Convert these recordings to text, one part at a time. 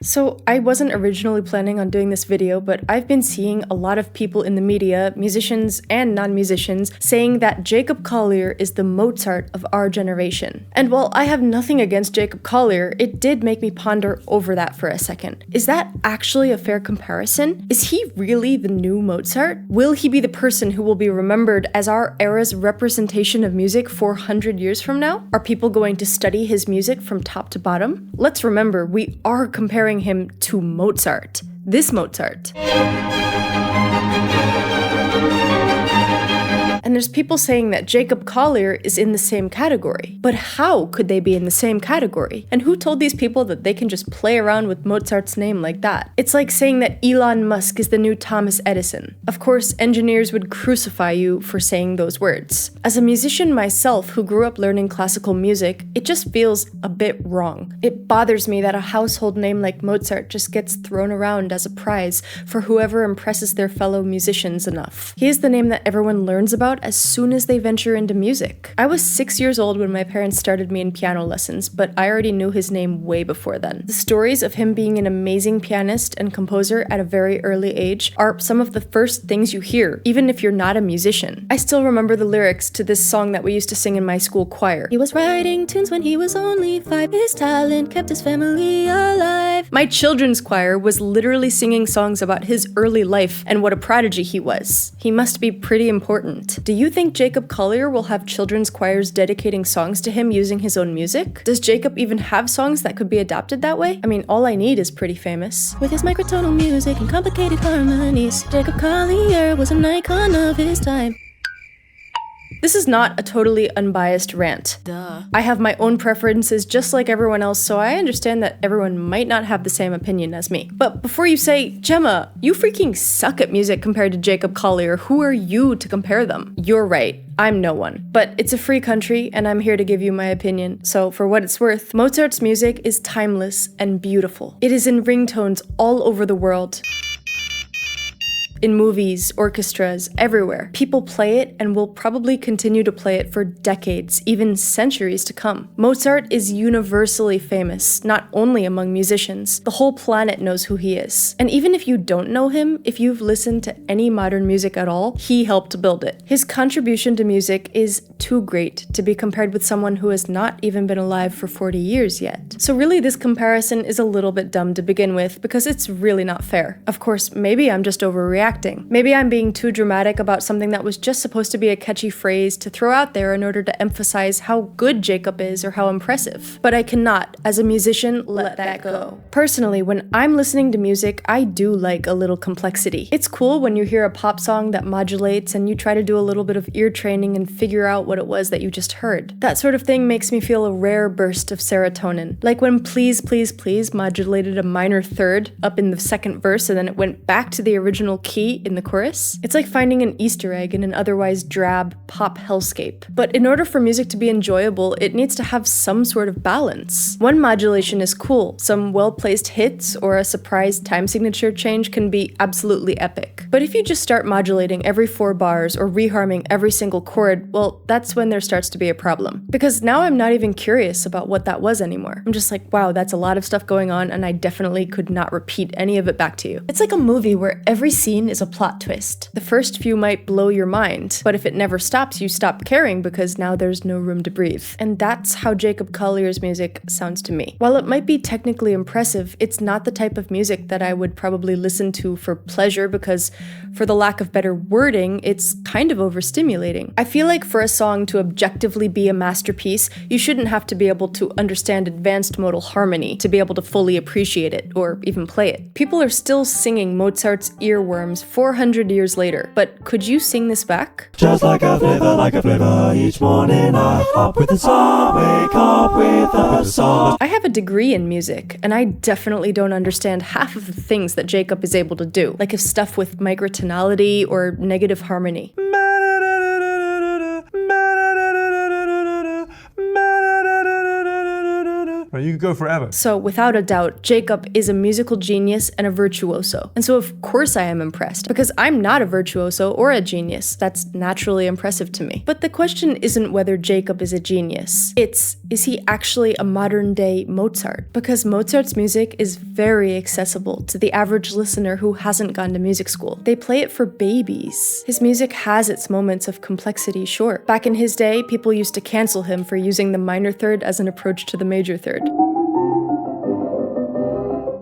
So I wasn't originally planning on doing this video, but I've been seeing a lot of people in the media, musicians and non-musicians, saying that Jacob Collier is the Mozart of our generation. And while I have nothing against Jacob Collier, it did make me ponder over that for a second. Is that actually a fair comparison? Is he really the new Mozart? Will he be the person who will be remembered as our era's representation of music 400 years from now? Are people going to study his music from top to bottom? Let's remember, we are comparing him to Mozart. This Mozart. And there's people saying that Jacob Collier is in the same category. But how could they be in the same category? And who told these people that they can just play around with Mozart's name like that? It's like saying that Elon Musk is the new Thomas Edison. Of course, engineers would crucify you for saying those words. As a musician myself who grew up learning classical music, it just feels a bit wrong. It bothers me that a household name like Mozart just gets thrown around as a prize for whoever impresses their fellow musicians enough. He is the name that everyone learns about as soon as they venture into music. I was 6 years old when my parents started me in piano lessons, but I already knew his name way before then. The stories of him being an amazing pianist and composer at a very early age are some of the first things you hear, even if you're not a musician. I still remember the lyrics to this song that we used to sing in my school choir. He was writing tunes when he was only 5. His talent kept his family alive. My children's choir was literally singing songs about his early life and what a prodigy he was. He must be pretty important. Do you think Jacob Collier will have children's choirs dedicating songs to him using his own music? Does Jacob even have songs that could be adapted that way? I mean, All I Need is pretty famous. With his microtonal music and complicated harmonies, Jacob Collier was an icon of his time. This is not a totally unbiased rant. Duh. I have my own preferences just like everyone else, so I understand that everyone might not have the same opinion as me. But before you say, Gemma, you freaking suck at music compared to Jacob Collier, who are you to compare them? You're right. I'm no one. But it's a free country, and I'm here to give you my opinion. So for what it's worth, Mozart's music is timeless and beautiful. It is in ringtones all over the world. In movies, orchestras, everywhere. People play it and will probably continue to play it for decades, even centuries to come. Mozart is universally famous, not only among musicians. The whole planet knows who he is. And even if you don't know him, if you've listened to any modern music at all, he helped build it. His contribution to music is too great to be compared with someone who has not even been alive for 40 years yet. So really this comparison is a little bit dumb to begin with because it's really not fair. Of course, maybe I'm just overreacting. Maybe I'm being too dramatic about something that was just supposed to be a catchy phrase to throw out there in order to emphasize how good Jacob is or how impressive. But I cannot, as a musician, let that go. Personally, when I'm listening to music, I do like a little complexity. It's cool when you hear a pop song that modulates and you try to do a little bit of ear training and figure out what it was that you just heard. That sort of thing makes me feel a rare burst of serotonin. Like when Please Please Please modulated a minor third up in the second verse and then it went back to the original key in the chorus. It's like finding an Easter egg in an otherwise drab pop hellscape. But in order for music to be enjoyable, it needs to have some sort of balance. One modulation is cool. Some well-placed hits or a surprise time signature change can be absolutely epic. But if you just start modulating every 4 bars or reharming every single chord, well, that's when there starts to be a problem. Because now I'm not even curious about what that was anymore. I'm just like, wow, that's a lot of stuff going on and I definitely could not repeat any of it back to you. It's like a movie where every scene is a plot twist. The first few might blow your mind, but if it never stops, you stop caring because now there's no room to breathe. And that's how Jacob Collier's music sounds to me. While it might be technically impressive, it's not the type of music that I would probably listen to for pleasure because, for the lack of better wording, it's kind of overstimulating. I feel like for a song to objectively be a masterpiece, you shouldn't have to be able to understand advanced modal harmony to be able to fully appreciate it or even play it. People are still singing Mozart's earworms 400 years later, but could you sing this back? Just like a flavor, each morning I hop with the song, wake up with a song. I have a degree in music, and I definitely don't understand half of the things that Jacob is able to do, like his stuff with microtonality or negative harmony. Right, you could go forever. So without a doubt, Jacob is a musical genius and a virtuoso. And so of course I am impressed, because I'm not a virtuoso or a genius. That's naturally impressive to me. But the question isn't whether Jacob is a genius. It's, is he actually a modern-day Mozart? Because Mozart's music is very accessible to the average listener who hasn't gone to music school. They play it for babies. His music has its moments of complexity, sure. Back in his day, people used to cancel him for using the minor third as an approach to the major third.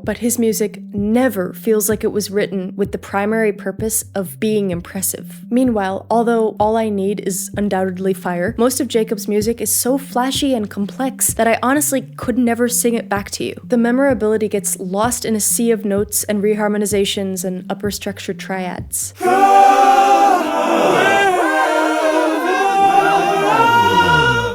But his music never feels like it was written with the primary purpose of being impressive. Meanwhile, although All I Need is undoubtedly fire, most of Jacob's music is so flashy and complex that I honestly could never sing it back to you. The memorability gets lost in a sea of notes and reharmonizations and upper structure triads.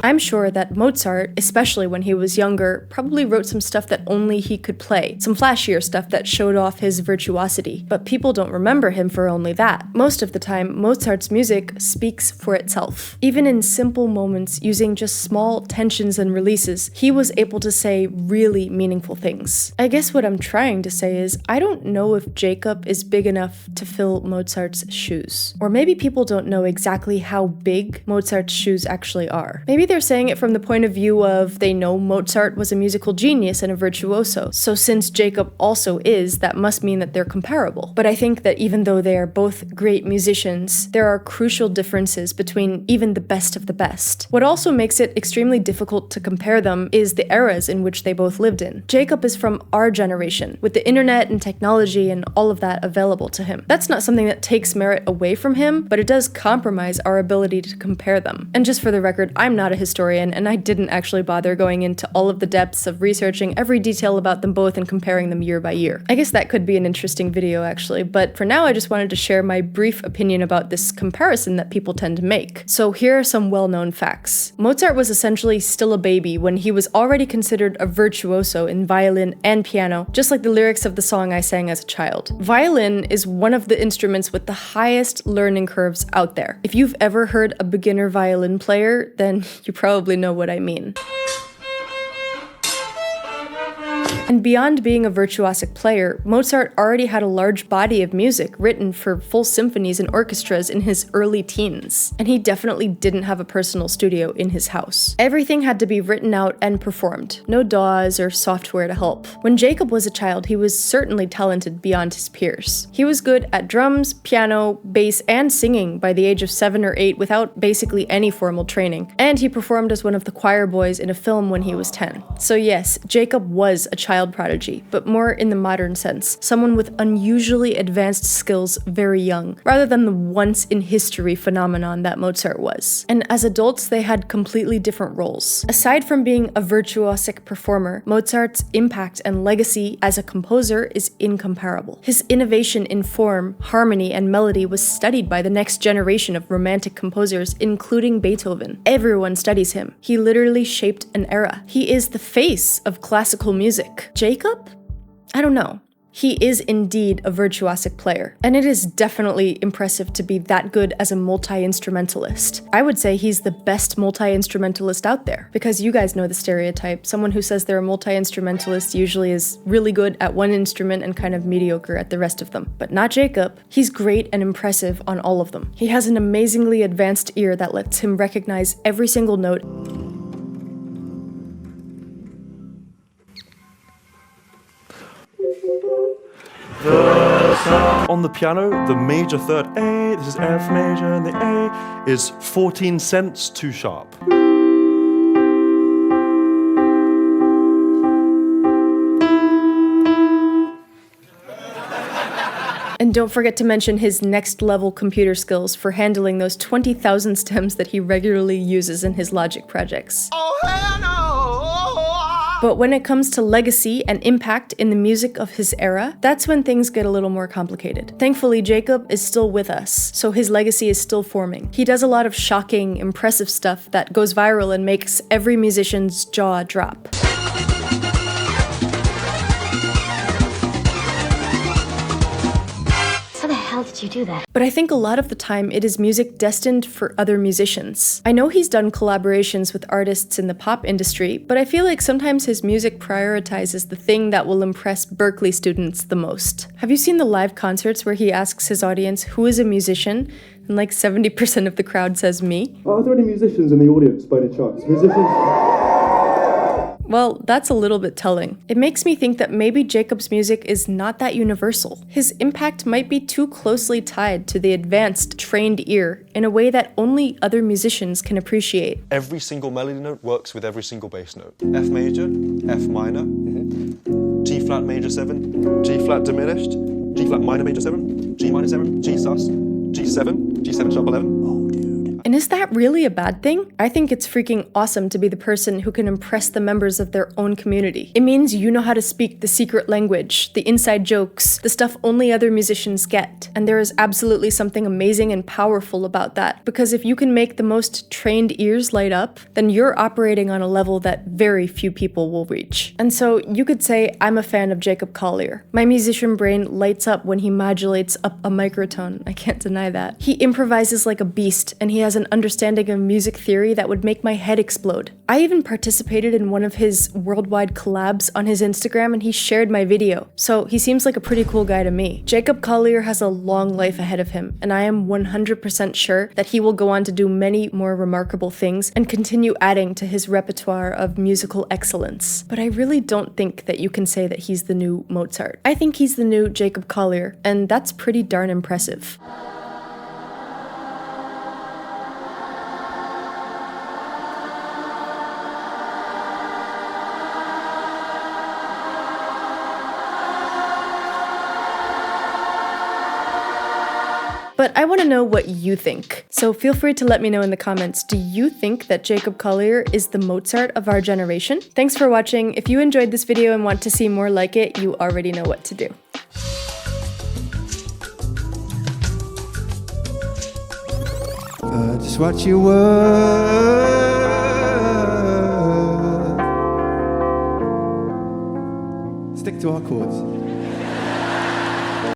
I'm sure that Mozart, especially when he was younger, probably wrote some stuff that only he could play, some flashier stuff that showed off his virtuosity, but people don't remember him for only that. Most of the time, Mozart's music speaks for itself. Even in simple moments, using just small tensions and releases, he was able to say really meaningful things. I guess what I'm trying to say is, I don't know if Jacob is big enough to fill Mozart's shoes. Or maybe people don't know exactly how big Mozart's shoes actually are. Maybe they're saying it from the point of view of they know Mozart was a musical genius and a virtuoso, so since Jacob also is, that must mean that they're comparable. But I think that even though they are both great musicians, there are crucial differences between even the best of the best. What also makes it extremely difficult to compare them is the eras in which they both lived in. Jacob is from our generation, with the internet and technology and all of that available to him. That's not something that takes merit away from him, but it does compromise our ability to compare them. And just for the record, I'm not a historian, and I didn't actually bother going into all of the depths of researching every detail about them both and comparing them year by year. I guess that could be an interesting video actually, but for now I just wanted to share my brief opinion about this comparison that people tend to make. So here are some well-known facts. Mozart was essentially still a baby when he was already considered a virtuoso in violin and piano, just like the lyrics of the song I sang as a child. Violin is one of the instruments with the highest learning curves out there. If you've ever heard a beginner violin player, then you probably know what I mean. And beyond being a virtuosic player, Mozart already had a large body of music written for full symphonies and orchestras in his early teens. And he definitely didn't have a personal studio in his house. Everything had to be written out and performed, no DAWs or software to help. When Jacob was a child, he was certainly talented beyond his peers. He was good at drums, piano, bass, and singing by the age of 7 or 8 without basically any formal training. And he performed as one of the choir boys in a film when he was 10. So yes, Jacob was a child prodigy, but more in the modern sense, someone with unusually advanced skills very young, rather than the once-in-history phenomenon that Mozart was. And as adults, they had completely different roles. Aside from being a virtuosic performer, Mozart's impact and legacy as a composer is incomparable. His innovation in form, harmony, and melody was studied by the next generation of Romantic composers, including Beethoven. Everyone studies him. He literally shaped an era. He is the face of classical music. Jacob? I don't know. He is indeed a virtuosic player, and it is definitely impressive to be that good as a multi-instrumentalist. I would say he's the best multi-instrumentalist out there, because you guys know the stereotype. Someone who says they're a multi-instrumentalist usually is really good at one instrument and kind of mediocre at the rest of them. But not Jacob. He's great and impressive on all of them. He has an amazingly advanced ear that lets him recognize every single note. On the piano, the major third A, this is F major, and the A is 14 cents too sharp. And don't forget to mention his next level computer skills for handling those 20,000 stems that he regularly uses in his Logic projects. Oh, hell no! But when it comes to legacy and impact in the music of his era, that's when things get a little more complicated. Thankfully, Jacob is still with us, so his legacy is still forming. He does a lot of shocking, impressive stuff that goes viral and makes every musician's jaw drop. How did you do that? But I think a lot of the time it is music destined for other musicians. I know he's done collaborations with artists in the pop industry, but I feel like sometimes his music prioritizes the thing that will impress Berklee students the most. Have you seen the live concerts where he asks his audience who is a musician? And like 70% of the crowd says me. Are there any musicians in the audience by any chance? Musicians? Well, that's a little bit telling. It makes me think that maybe Jacob's music is not that universal. His impact might be too closely tied to the advanced, trained ear in a way that only other musicians can appreciate. Every single melody note works with every single bass note. F major, F minor, G flat major 7, G flat diminished, G flat minor major 7, G minor 7, G sus, G7, G7 sharp 11. Oh, dude. And is that really a bad thing? I think it's freaking awesome to be the person who can impress the members of their own community. It means you know how to speak the secret language, the inside jokes, the stuff only other musicians get. And there is absolutely something amazing and powerful about that. Because if you can make the most trained ears light up, then you're operating on a level that very few people will reach. And so you could say I'm a fan of Jacob Collier. My musician brain lights up when he modulates up a microtone. I can't deny that. He improvises like a beast, and he has an understanding of music theory that would make my head explode. I even participated in one of his worldwide collabs on his Instagram, and he shared my video. So he seems like a pretty cool guy to me. Jacob Collier has a long life ahead of him, and I am 100% sure that he will go on to do many more remarkable things and continue adding to his repertoire of musical excellence. But I really don't think that you can say that he's the new Mozart. I think he's the new Jacob Collier, and that's pretty darn impressive. But I want to know what you think. So feel free to let me know in the comments. Do you think that Jacob Collier is the Mozart of our generation? Thanks for watching. If you enjoyed this video and want to see more like it, you already know what to do. Just what you were. Stick to our chords.